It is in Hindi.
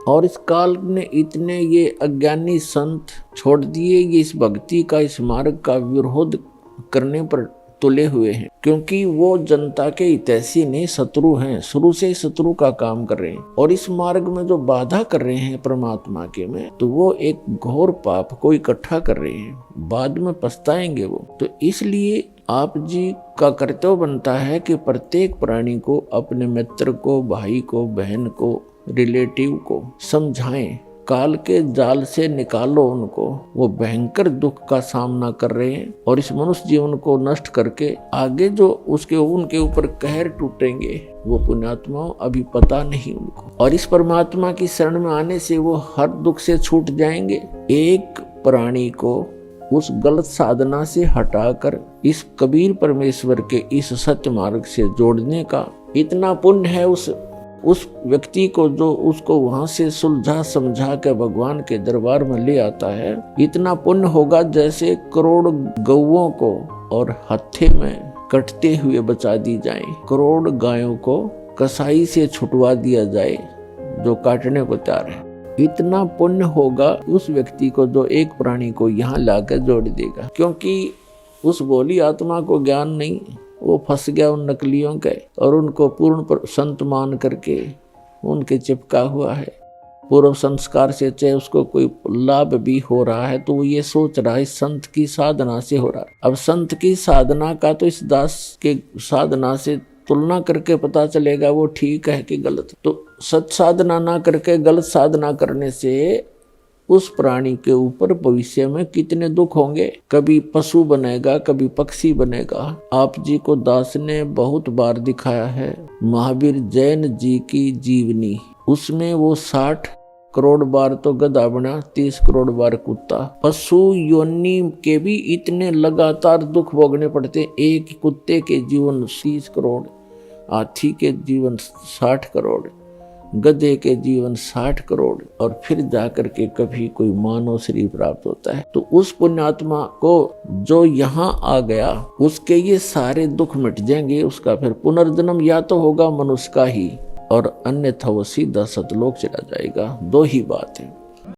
और इस काल ने इतने ये अज्ञानी संत छोड़ दिए, ये इस भक्ति का, इस मार्ग का विरोध करने पर तुले हुए हैं, क्योंकि वो जनता के हितैषी नहीं, शत्रु हैं, शुरू से ही शत्रु का काम कर रहे हैं। और इस मार्ग में जो बाधा कर रहे हैं परमात्मा के में, तो वो एक घोर पाप को इकट्ठा कर रहे हैं, बाद में पछताएंगे वो। तो इसलिए आप जी का कर्तव्य बनता है कि प्रत्येक प्राणी को, अपने मित्र को, भाई को, बहन को, रिलेटिव को समझाएं, काल के जाल से निकालो उनको। वो भयंकर दुख का सामना कर रहे हैं और इस मनुष्य जीवन को नष्ट करके आगे जो उनके ऊपर कहर टूटेंगे, वो पुण्यात्माओं अभी पता नहीं उनको। और इस परमात्मा की शरण में आने से वो हर दुख से छूट जाएंगे। एक प्राणी को उस गलत साधना से हटाकर इस कबीर परमेश्वर के इस सत्य मार्ग से जोड़ने का इतना पुण्य है उस व्यक्ति को, जो उसको वहां से सुलझा समझा के भगवान के दरबार में ले आता है। इतना पुण्य होगा जैसे करोड़ गौओं को और हत्थे में कटते हुए बचा दी जाए, करोड़ गायों को कसाई से छुटवा दिया जाए जो काटने को तैयार है। इतना पुण्य होगा उस व्यक्ति को जो एक प्राणी को यहाँ लाकर जोड़ देगा, क्योंकि उस भोली आत्मा को ज्ञान नहीं, वो फंस गया उन नकलियों के और उनको पूर्ण संत मान करके उनके चिपका हुआ है। पूर्व संस्कार से चाहे उसको कोई लाभ भी हो रहा है तो वो ये सोच रहा है संत की साधना से हो रहा है। अब संत की साधना का तो इस दास के साधना से तुलना करके पता चलेगा वो ठीक है कि गलत। तो सत साधना ना करके गलत साधना करने से उस प्राणी के ऊपर भविष्य में कितने दुख होंगे। कभी पशु बनेगा, कभी पक्षी बनेगा। आप जी को दास ने बहुत बार दिखाया है महावीर जैन जी की जीवनी, उसमें वो 60 करोड़ बार तो गधा बना, 30 करोड़ बार कुत्ता। पशु योनि के भी इतने लगातार दुख भोगने पड़ते। एक कुत्ते के जीवन 30 करोड़, हाथी के जीवन 60 करोड़, गधे के जीवन 60 करोड़, और फिर जाकर के कभी कोई मानव शरीर प्राप्त होता है। तो उस पुण्यात्मा को जो यहाँ आ गया, उसके ये सारे दुख मिट जाएंगे। उसका फिर पुनर्जन्म या तो होगा मनुष्य का ही, और अन्यथा वो सीधा सतलोक चला जाएगा। दो ही बात है।